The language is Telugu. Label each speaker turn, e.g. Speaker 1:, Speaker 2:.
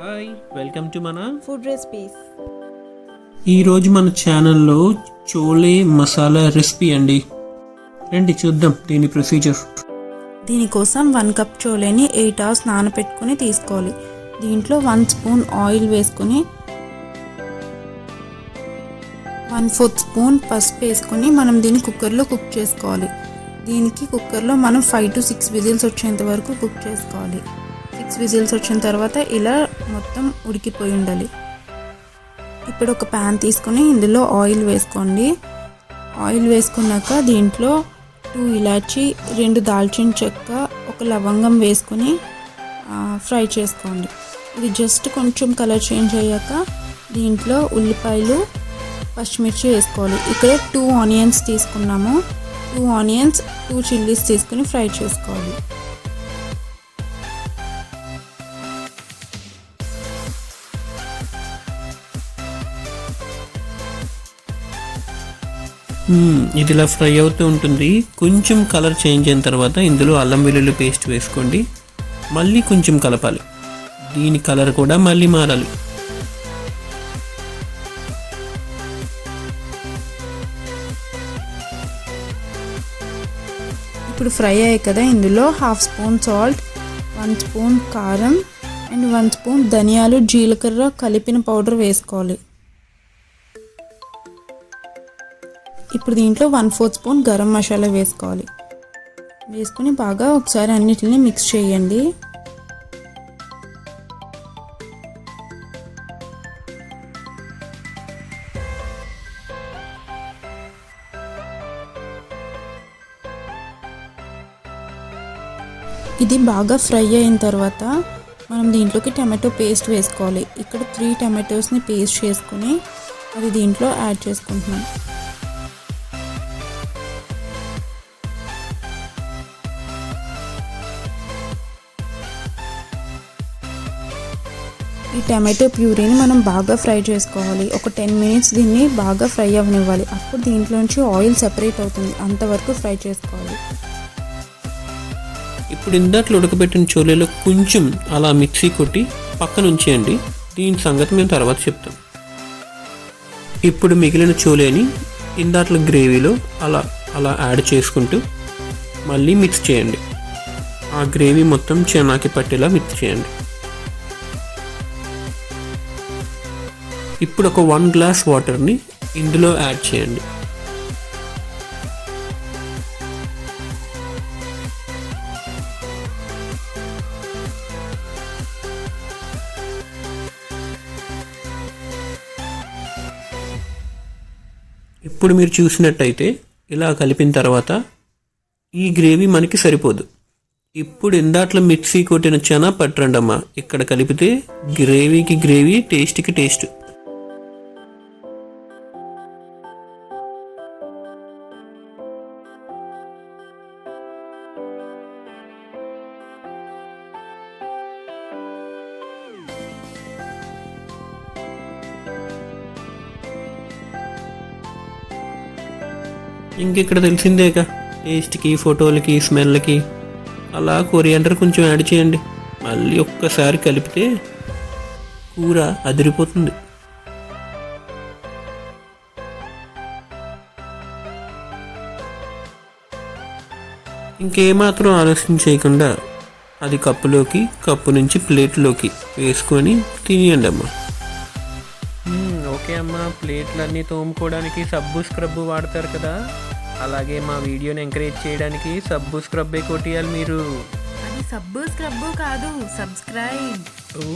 Speaker 1: హాయ్ వెల్కమ్ టు మన
Speaker 2: ఫుడ్ రెసిపీస్.
Speaker 1: ఈరోజు మన ఛానల్లో చోలే మసాలా రెసిపీ అండి. రండి చూద్దాం దీని ప్రొసీజర్.
Speaker 2: దీనికోసం 1 కప్ చోలేని 8 అవర్స్ నానబెట్టుకుని తీసుకోవాలి. దీంట్లో 1 స్పూన్ ఆయిల్ వేసుకుని 1/4 స్పూన్ పసుపు వేసుకుని మనం దీన్ని కుక్కర్లో కుక్ చేసుకోవాలి. దీనికి కుక్కర్లో మనం 5 to 6 విజిల్స్ వచ్చేంత వరకు కుక్ చేసుకోవాలి. 6 విజిల్స్ వచ్చిన తర్వాత ఇలా మొత్తం ఉడికిపోయి ఉండాలి. ఇప్పుడు ఒక ప్యాన్ తీసుకుని ఇందులో ఆయిల్ వేసుకోండి. ఆయిల్ వేసుకున్నాక దీంట్లో 2 ఇలాచి, 2 దాల్చిన చెక్క, 1 లవంగం వేసుకుని ఫ్రై చేసుకోండి. ఇది జస్ట్ కొంచెం కలర్ చేంజ్ అయ్యాక దీంట్లో ఉల్లిపాయలు, పచ్చిమిర్చి వేసుకోవాలి. ఇక్కడ 2 ఆనియన్స్ తీసుకున్నాము. 2 ఆనియన్స్, 2 చిల్లీస్ తీసుకుని ఫ్రై చేసుకోవాలి.
Speaker 1: ఇది ఇలా ఫ్రై అవుతూ ఉంటుంది. కొంచెం కలర్ చేంజ్ అయిన తర్వాత ఇందులో అల్లం వెల్లుల్లి పేస్ట్ వేసుకోండి. మళ్ళీ కొంచెం కలపాలి. దీని కలర్ కూడా మళ్ళీ మారాలి.
Speaker 2: ఇప్పుడు ఫ్రై అయ్యాయి కదా, ఇందులో 1/2 స్పూన్ సాల్ట్, 1 స్పూన్ కారం అండ్ 1 స్పూన్ ధనియాలు, జీలకర్ర కలిపిన పౌడర్ వేసుకోవాలి. ఇప్పుడు దీంట్లో 1/4 స్పూన్ గరం మసాలా వేసుకోవాలి. వేసుకుని బాగా ఒకసారి అన్నిటిని మిక్స్ చేయండి. ఇది బాగా ఫ్రై అయిన తర్వాత మనం దీంట్లోకి టమాటో పేస్ట్ వేసుకోవాలి. ఇక్కడ 3 టమాటోస్ని పేస్ట్ చేసుకుని అది దీంట్లో యాడ్ చేసుకుంటున్నాం. ఈ టమాటో ప్యూరీని మనం బాగా ఫ్రై చేసుకోవాలి. ఒక 10 మినిట్స్ దీన్ని బాగా ఫ్రై అవ్వనివ్వాలి. అప్పుడు దీంట్లోంచి ఆయిల్ సెపరేట్ అవుతుంది. అంతవరకు ఫ్రై చేసుకోవాలి.
Speaker 1: ఇప్పుడు ఇందాట్లో ఉడకబెట్టిన చోలేలో కొంచెం అలా మిక్సీ కొట్టి పక్కన ఉంచేయండి. దీని సంగతి మేము తర్వాత చెప్తాం. ఇప్పుడు మిగిలిన చోలేని ఇందాట్లో గ్రేవీలో అలా అలా యాడ్ చేసుకుంటూ మళ్ళీ మిక్స్ చేయండి. ఆ గ్రేవీ మొత్తం చనాకి పట్టేలా మిక్స్ చేయండి. ఇప్పుడు ఒక 1 గ్లాస్ వాటర్ని ఇందులో యాడ్ చేయండి. ఇప్పుడు మీరు చూసినట్టయితే ఇలా కలిపిన తర్వాత ఈ గ్రేవీ మనకి సరిపోదు. ఇప్పుడు ఇందాట్లో మిక్సీ కొట్టిన చనా పట్టండమ్మా. ఇక్కడ కలిపితే గ్రేవీకి గ్రేవీ, టేస్ట్కి టేస్ట్. ఇంకెక్కడ తెలిసిందేగా, టేస్ట్కి, ఫోటోలకి, స్మెల్కి. అలా కొరియాండర్ కొంచెం యాడ్ చేయండి. మళ్ళీ ఒక్కసారి కలిపితే కూర అదిరిపోతుంది. ఇంకేమాత్రం ఆలస్యం చేయకుండా అది కప్పులోకి, కప్పు నుంచి ప్లేట్లోకి వేసుకొని తినేయండి అమ్మా. ఓకే అమ్మా, ప్లేట్లన్నీ తోముకోవడానికి సబ్బు స్క్రబ్బు వాడతారు కదా, అలాగే మా వీడియోని ఎంకరేజ్ చేయడానికి సబ్బు స్క్రబ్బే కొట్టియాలి మీరు.
Speaker 2: అది సబ్బు స్క్రబ్బు కాదు, సబ్స్క్రైబ్.
Speaker 1: ఓ